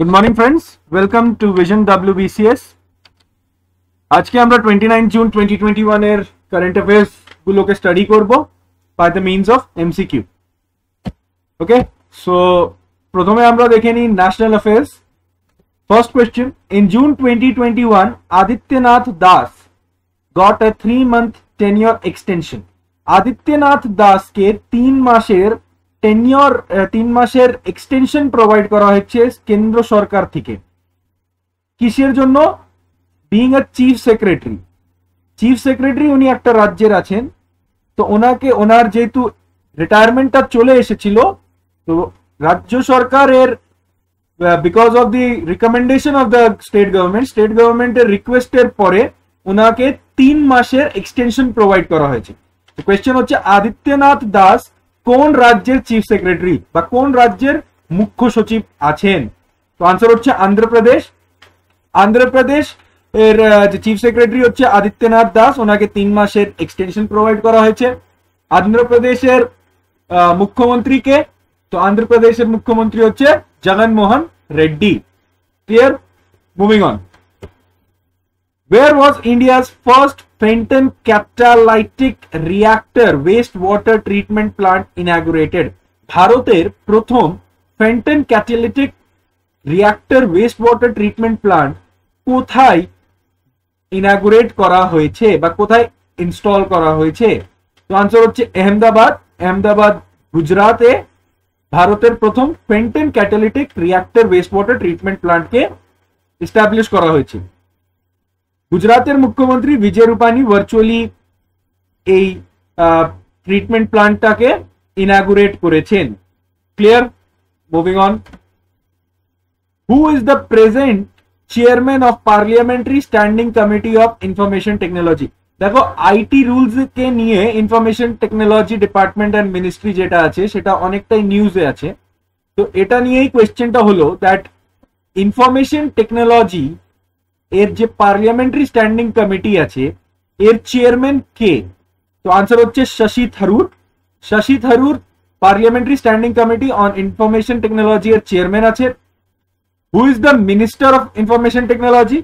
Good morning friends, welcome to vision WBCS। আজকে আমরা 29 June 2021 এর কারেন্ট অ্যাফেয়ার্স গুলোকে স্টাডি করব by the means of MCQ। Okay, so প্রথমে আমরা দেখে নিই national affairs. First question, in June 2021 Adityanath Das got a 3-month tenure extension। Adityanath দাসকে 3 মাসের এক্সটেনশন প্রোভাইড করা হচ্ছে কেন্দ্র সরকার থেকে। কিসের জন্য? বিইং আ চিফ সেক্রেটারি উনি একটা রাজ্যের আছেন, তো ওনার যেহেতু রিটায়ারমেন্টটা চলে এসেছিল, তো রাজ্য সরকারের because of the recommendation of the state গভর্নমেন্টের রিকোয়েস্টের পরে ওনাকে 3 মাসের এক্সটেনশন প্রোভাইড করা হয়েছে। তো কোয়েশ্চেন হচ্ছে, আদিত্যনাথ দাস কোন রাজ্যের চিফ সেক্রেটারি বা কোন রাজ্যের মুখ্য সচিব আছেন? তো আনসার হচ্ছে আন্ধ্রপ্রদেশ এর যে চিফ সেক্রেটারি হচ্ছে আদিত্যনাথ দাস, ওনাকে 3 মাসের এক্সটেনশন প্রোভাইড করা হয়েছে। আন্ধ্রপ্রদেশের মুখ্যমন্ত্রীকে, তো আন্ধ্রপ্রদেশের মুখ্যমন্ত্রী হচ্ছে Jaganmohan Reddy. Clear? Moving on. Where was India's first Fenton catalytic reactor wastewater treatment plant inaugurated? ভারতের প্রথম Fenton catalytic reactor waste water treatment plant কোথায় ইনাগুরেট করা হয়েছে বা কোথায় ইনস্টল করা হয়েছে? তো আনসার হচ্ছে আহমেদাবাদ গুজরাটে ভারতের প্রথম Fenton catalytic reactor waste water treatment প্লান্টকে এস্টাবলিশ করা হয়েছে। গুজরাতের মুখ্যমন্ত্রী বিজয় রূপানি ভার্চুয়ালি এই ট্রিটমেন্ট প্লান্টটাকে ইনাগুরেট করেছেন। Clear? Moving on. Who is the present chairman of parliamentary standing committee of information technology? দেখো, আইটি রুলস কে নিয়ে information technology department and ministry যেটা আছে সেটা অনেকটাই নিউজে আছে। তো এটা নিয়েই কোয়েশ্চেনটা হলো দ্যাট ইনফরমেশন টেকনোলজি এর যে পার্লামেন্টারি স্ট্যান্ডিং কমিটি আছে এর চেয়ারম্যান কে? তো আনসার হচ্ছে Shashi Tharoor parliamentary standing committee on information technology এর চেয়ারম্যান আছে। Who is the minister of information technology?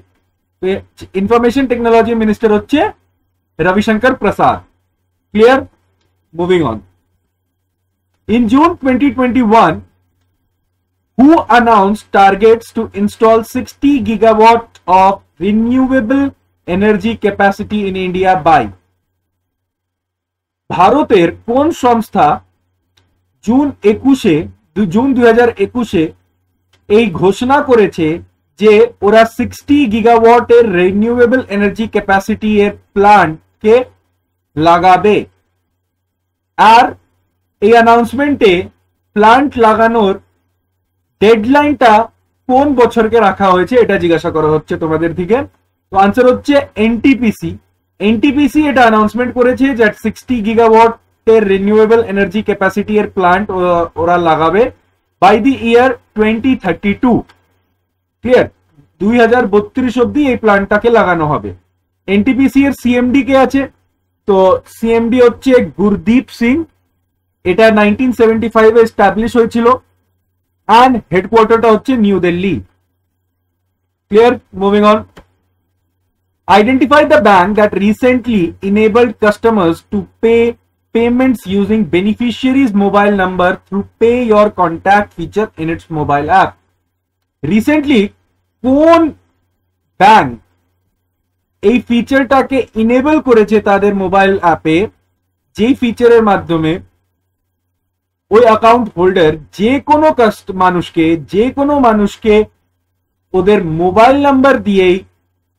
Information technology minister হচ্ছে Ravi Shankar Prasad. Clear? Moving on. In June 2021 who announced targets to install 60 gigawatt of renewable energy capacity in India by? ভারতের কোন সংস্থা June 2021 এই ঘোষণা করেছে যে ওরা 60 গিগাওয়াটের রিনিউয়েবল এনার্জি ক্যাপাসিটি এর প্ল্যান্ট কে লাগাবে? আর এই অ্যানাউন্সমেন্টে প্ল্যান্ট লাগানোর ডেডলাইনটা কোন বছরকে রাখা হয়েছে এটা জিজ্ঞাসা করা হচ্ছে তোমাদের থেকে। তো আনসার হচ্ছে এনটিপিসি এটা অ্যানাউন্সমেন্ট করেছে যে 60 গিগাওয়াট এর রিনিউয়েবল এনার্জি ক্যাপাসিটি এর প্ল্যান্ট ওরা লাগাবে বাই দি ইয়ার 2032। ক্লিয়ার? 2032 অব্দি এই প্ল্যান্টটাকে লাগানো হবে। এনটিপিসি এর সিএমডি কে আছে? তো সিএমডি হচ্ছে গুরদীপ সিং। এটা 1975 এ এস্টাবলিশ হয়েছিল and headquarterটা হচ্ছে new Delhi. Clear? Moving on. Identify the bank that recently enabled customers to pay payments using beneficiaries mobile number through pay your contact feature in its mobile app. Recently কোন bank এই ফিচারটাকে enable করেছে তাদের mobile অ্যাপে, যেই ফিচারের মাধ্যমে ওই account holder যে কোনো মানুষকে ওদের মোবাইল নাম্বার দিয়েই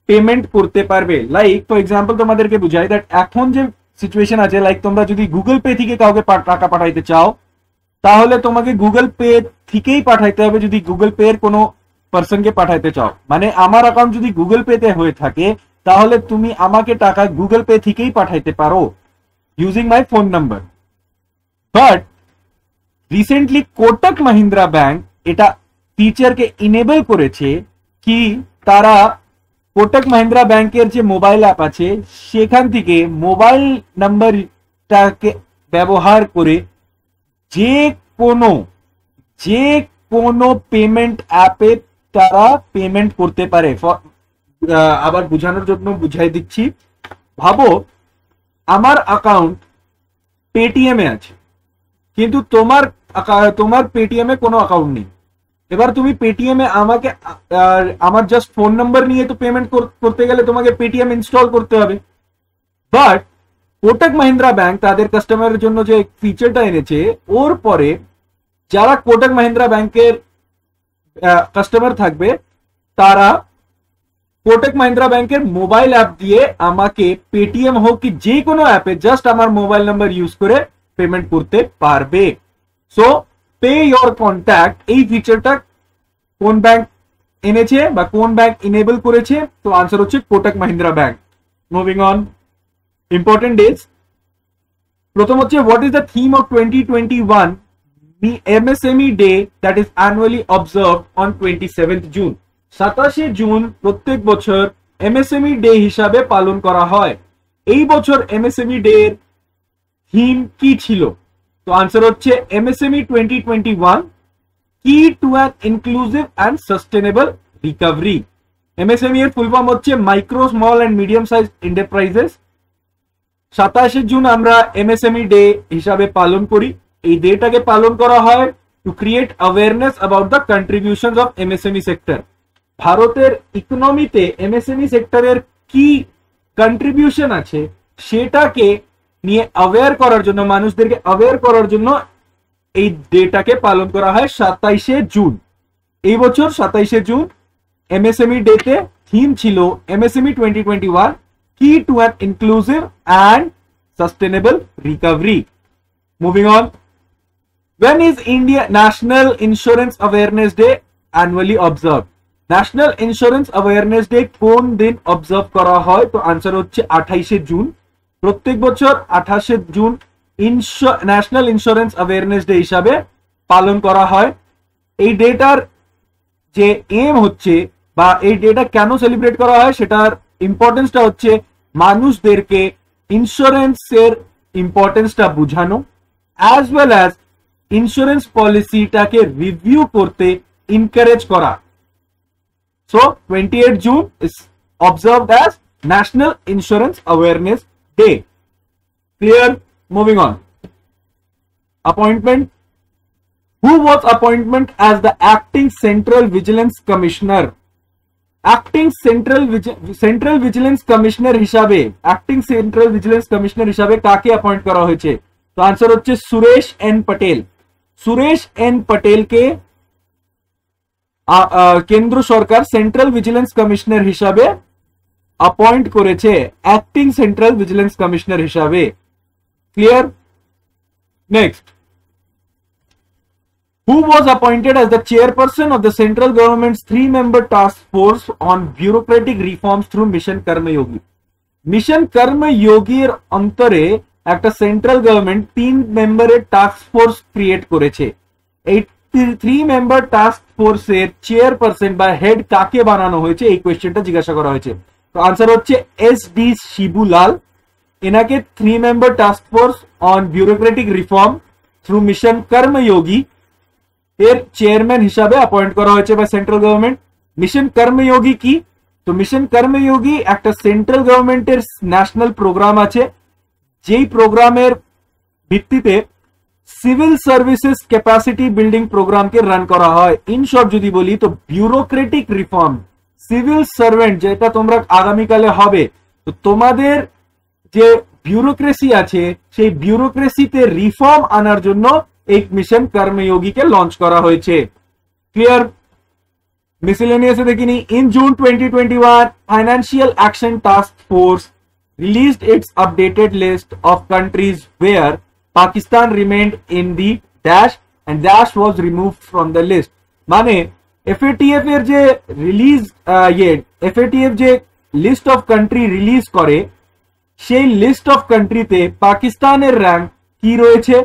পেমেন্ট করতে পারবে। লাইক ফর এক্সাম্পল তোমাদেরকে বুঝাই দ্যাট এখন যে সিচুয়েশন আছে, লাইক তোমরা যদি গুগল পে থেকে কাউকে টাকা পাঠাইতে চাও তাহলে তোমাকে গুগল পে থেকেই পাঠাইতে হবে। যদি গুগল পে এর কোনো পার্সনকে পাঠাইতে চাও, মানে আমার অ্যাকাউন্ট যদি গুগল পেতে হয়ে থাকে তাহলে তুমি আমাকে টাকা গুগল পে থেকেই পাঠাইতে পারো using my phone number. But recently Kotak Mahindra bank এটা ফিচারকে ইনেবল করেছে কি তারা কোটক মাহিন্দ্রা ব্যাংকের যে মোবাইল অ্যাপ আছে সেখান থেকে মোবাইল নাম্বারটাকে ব্যবহার করে যে কোনো পেমেন্ট অ্যাপে তারা পেমেন্ট করতে পারে। আবার বোঝানোর জন্য বুঝাই দিচ্ছি, ভাবো আমার অ্যাকাউন্ট পেটিএম এ আছে, কিন্তু তোমার পেটিএম এ কোনো অ্যাকাউন্ট নেই। এবার তুমি পেটিএম এ আমাকে আমার জাস্ট ফোন নাম্বার নিয়ে তো পেমেন্ট করতে গেলে তোমাকে পেটিএম ইনস্টল করতে হবে। বাট কোটাক মাহিন্দ্রা ব্যাংক তাদের কাস্টমারের জন্য যে ফিচারটা এনেছে, ওর পরে যারা কোটাক মাহিন্দ্রা ব্যাংকের কাস্টমার থাকবে তারা কোটাক মাহিন্দ্রা ব্যাংকের মোবাইল অ্যাপ দিয়ে আমাকে পেটিএম হোক কি যে কোনো অ্যাপে জাস্ট আমার মোবাইল নাম্বার ইউজ করে পেমেন্ট করতে পারবে। সো পে ইয়োর কন্ট্যাক্ট, এই ফিচারটা কোন ব্যাংক এনেছে বা কোন ব্যাংক ইনেবল করেছে? তো আনসার হচ্ছে Kotak Mahindra bank. Moving on, important dates. প্রথম হচ্ছে what is the theme of 2021 the MSME Day that is annually observed on 27th June? 27 June প্রত্যেক বছর MSME ডে হিসাবে পালন করা হয়। এই বছর MSME ডে এর থিম কি ছিল? তো আনসার হচ্ছে MSME 2021 key to an inclusive and sustainable recovery. MSME এর ফুল ফর্ম হচ্ছে micro small and medium size enterprises. 27 June আমরা MSME ডে হিসাবে পালন করি। এই ডেটাকে পালন করা হয় to create awareness about the contributions of MSME sector. ভারতের ইকোনমিতে MSME সেক্টরের কি কন্ট্রিবিউশন আছে সেটাকে নিয়ে অ্যাওয়্যার করার জন্য, মানুষদেরকে অ্যাওয়্যার করার জন্য এই ডেটাকে পালন করা হয় 27 জুন। এই বছর 27 জুন MSME ডেতে থিম ছিল MSME 2021 key to an inclusive and sustainable recovery. Moving on, when is India National Insurance Awareness Day annually observed? National insurance awareness day কোন দিন অবজার্ভ করা হয়? তো আনসার হচ্ছে 28 জুন। প্রত্যেক বছর 28 June national insurance awareness day হিসাবে পালন করা হয়। এই ডেটার যে এম হচ্ছে বা এই ডেটা কেন সেলিব্রেট করা হয় সেটার ইম্পর্টেন্সটা হচ্ছে মানুষদেরকে ইন্স্যুরেন্সের ইম্পর্টেন্সটা বোঝানো, অ্যাজ ওয়েল অ্যাজ ইন্স্যুরেন্স পলিসিটাকে রিভিউ করতে এনকারেজ করা। So 28 June is observed as National Insurance Awareness Day. Clear? Moving on. Appointment. Who was appointed as the acting Central Vigilance Commissioner? Acting Central Vigilance Commissioner হিসাবে কাকে appoint করা হয়েছে? তো answer হচ্ছে Suresh N Patel. Suresh N পটেলকে কেন্দ্র সরকার central vigilance commissioner হিসাবে appoint করেছে, acting central vigilance commissioner হিসাবে। Clear? Next, who was appointed as the chairperson of the central government's 3-member task force on bureaucratic reforms through Mission Karma Yogi? Mission কর্ম যোগীর অন্তরে একটা central government 3 মেম্বারের task force create করেছে। এই 3 member task ফোর্সের chairperson বা head কাকে বানানো হয়েছে এই কোয়েশ্চেনটা জিজ্ঞাসা করা হয়েছে। তো আনসার হচ্ছে SD শিবুলাল। এনাকে 3 member task force on bureaucratic reform through mission Karmayogi এর চেয়ারম্যান হিসাবে অ্যাপয়েন্ট করা হয়েছে বা সেন্ট্রাল গভর্নমেন্ট। মিশন কর্মযোগী কি? তো মিশন কর্মযোগী একটা সেন্ট্রাল গভর্নমেন্টের ন্যাশনাল প্রোগ্রাম আছে, যেই প্রোগ্রামের ভিত্তিতে সিভিল সার্ভিসেস ক্যাপাসিটি বিল্ডিং প্রোগ্রামকে রান করা হয়। ইন শর্ট যদি বলি তো বিউরোক্রেটিক রিফর্ম, সিভিল সার্ভেন্ট যেটা তোমরা আগামীকালে হবে, তো তোমাদের যে বিউরোক্রেসি আছে সেই বিউরোক্রেসিতে রিফর্ম আনার জন্য এই মিশন কর্মযোগীকে লঞ্চ করা হয়েছে। ক্লিয়ার? মিসেলেনিয়াসে দেখিনি। In June 2021 financial action task force released its updated list of countries where Pakistan remained in the dash and dash was removed from the list. মানে FATF এর যে রিলিজ FATF যে list of country release করে সেই list of কান্ট্রিতে পাকিস্তানের rank কি রয়েছে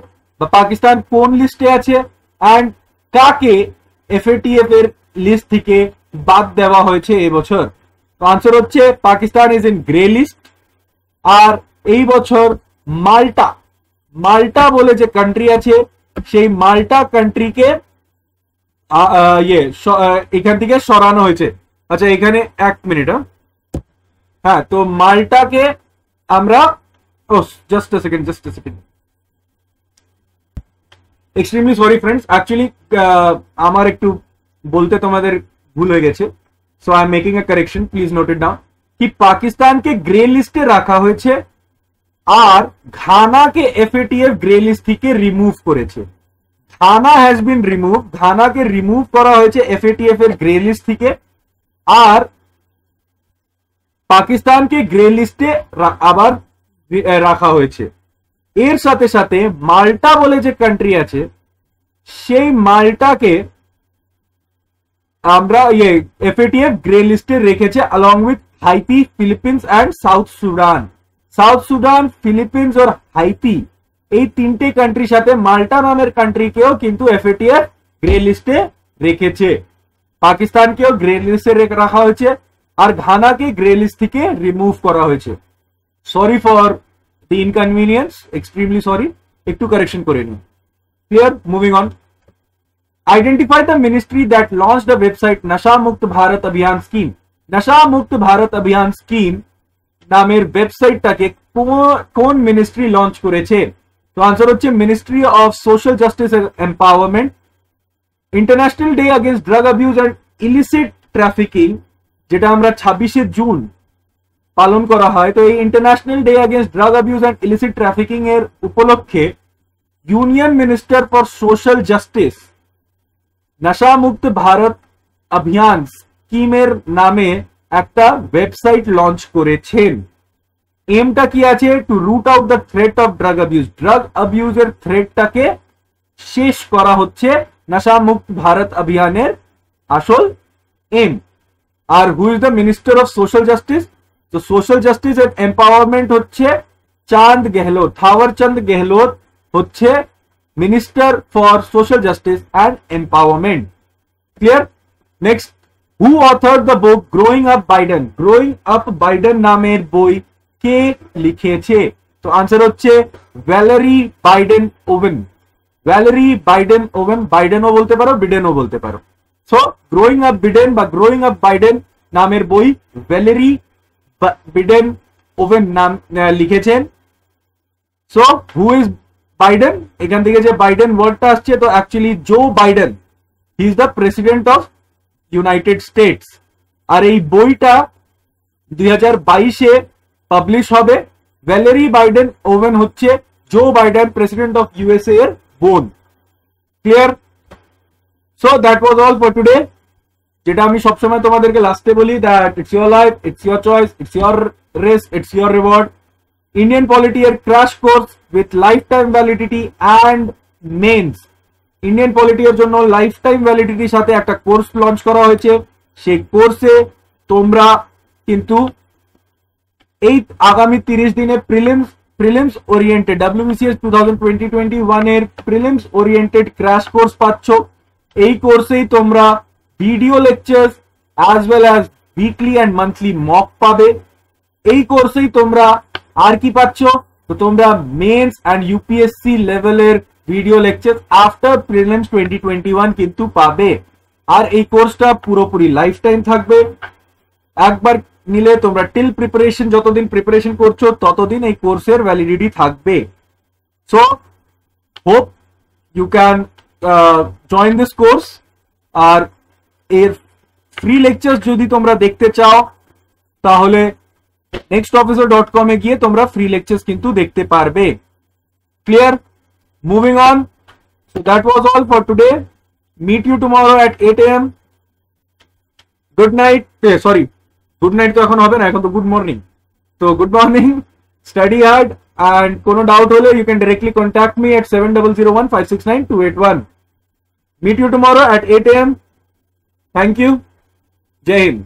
বা পাকিস্তান কোন লিস্টে আছে এন্ড কাকে FATF এর লিস্ট থেকে বাদ দেওয়া হয়েছে এবছর। তো আনসার হচ্ছে Pakistan is in grey list. আর এই বছর মাল্টা বলে যে কান্ট্রি আছে সেই মাল্টা কান্ট্রিকে এখান থেকে সরানো হয়েছে। আচ্ছা এখানে এক মিনিট, হ্যাঁ তো মাল্টাকে আমরা just a second extremely sorry friends, actually আমার একটু বলতে তোমাদের ভুল হয়ে গেছে, so I am making a correction, please note it down कि पाकिस्तान के ग्रे लिस्टे रखा হয়েছে আর ঘানাকে এফএটিএফ গ্রে লিস্ট থেকে রিমুভ করেছে। ঘানা হ্যাজ বিন রিমুভ, ঘানাকে রিমুভ করা হয়েছে এফএটিএফ এর গ্রে লিস্ট থেকে আর পাকিস্তানকে গ্রে লিস্টে আবার রাখা হয়েছে। এর সাথে সাথে মাল্টা বলে যে কান্ট্রি আছে সেই মাল্টাকে আমরা এফএটিএফ গ্রে লিস্টে রেখেছে along with Haiti, Philippines and South Sudan. South Sudan, Philippines और হাইতি এই তিনটে কান্ট্রির সাথে মাল্টা নামের কান্ট্রিকেও কিন্তু এফএটিএফ গ্রে লিস্টে রেখেছে। পাকিস্তানকেও গ্রে লিস্টে রাখা হয়েছে আর ঘানাকে গ্রে লিস্ট থেকে রিমুভ করা হয়েছে। Sorry for the inconvenience, extremely sorry, একটু কারেকশন করে নিন। Clear? Moving on. Identify the ministry that launched the website Nasha Mukt Bharat Abhiyan Scheme. Nasha Mukt Bharat Abhiyan Scheme নামের ওয়েবসাইটটাকে কোন মিনিস্ট্রি লঞ্চ করেছে? তো আনসার হচ্ছে ministry of social justice and empowerment. International day against drug abuse and illicit trafficking, যেটা আমরা 26শে June পালন করা হয়, তো এই international day against drug abuse and illicit trafficking এর উপলক্ষে union minister for social justice Nasha Mukt Bharat अभियान স্কিমের নামে একটা ওয়েবসাইট লঞ্চ করেছেন। এমটা কি আছে? To root out the threat of drug abuse, drug অ্যাবিউজের থ্রেটটাকে শেষ করা হচ্ছে নশা মুক্ত ভারত অভিযানের আসল এম। আর who is the minister of social justice? তো সোশ্যাল জাস্টিস এন্ড এম্পাওয়ারমেন্ট হচ্ছে চাঁদ গেহলোত, থাওয়ারচন্দ গেহলোত হচ্ছে minister for social justice and empowerment. Clear? Next, who authored the book growing up Biden? Growing up Biden নামের বই কে লিখেছে? তো আনসার হচ্ছে Valerie Biden oven. Valerie Biden Owens, বাইডেনও বলতে পারো, বিডেনও বলতে পারো। সো গ্রোয়িং আপ বিডেন বা গ্রোয়িং আপ বাইডেন নামের বই ভ্যালেরি বিডেন ওভেন নাম লিখেছেন। So who is Biden? এখান থেকে যে বাইডেন ওয়ার্ডটা আসছে, তো actually Joe Biden, he is the president of United States. আর এই বইটা 2022-এ পাবলিশ হবে। ভ্যালেরি বাইডেন ওভেন হচ্ছে Joe Biden, president of USA এর বোন। Clear? So that was all for today. যেটা আমি সবসময় তোমাদেরকে লাস্টে বলি, that it's your life, it's your choice, it's your race, it's your reward. Indian polity এর crash course with life time validity and mains, Indian polity এর জন্য life time ভ্যালিডিটির সাথে একটা কোর্স লঞ্চ করা হয়েছে। সেই কোর্সে তোমরা কিন্তু এই আগামী 30 দিনে প্রিলিমস ওরিয়েন্টেড WBCS 2020-21 এর প্রিলিমস ওরিয়েন্টেড ক্র্যাশ কোর্স পাচ্ছ। এই কোর্সেই তোমরা video lectures as well as weekly and monthly mock পাবে। এই কোর্সেই তোমরা আর কি পাচ্ছ? তো তোমরা মেন্স অ্যান্ড ইউপিএসসি লেভেলের ভিডিও লেকচার আফটার প্রিলিমস 2021 কিন্তু পাবে। আর এই কোর্সটা পুরোপুরি লাইফ টাইম থাকবে। একবার নিলে তোমরা টিল প্রিপারেশন, যতদিন প্রিপারেশন করছো ততদিন এই কোর্সের ভ্যালিডিটি থাকবে। So hope you can join this course. আর এর ফ্রি লেকচার যদি তোমরা দেখতে চাও তাহলে nextofficer.com এ গিয়ে তোমরা ফ্রি লেকচার্স কিন্তু দেখতে পারবে। Clear? Moving on. So that was all for today. Meet you tomorrow at 8 AM। Good night, sorry good night তো এখন হবে না, এখন তো গুড মর্নিং। তো good morning, study hard, and কোনো ডাউট হলে you can directly contact me at 7001569281. Meet you tomorrow at 8 AM. Thank you. Jai Hind.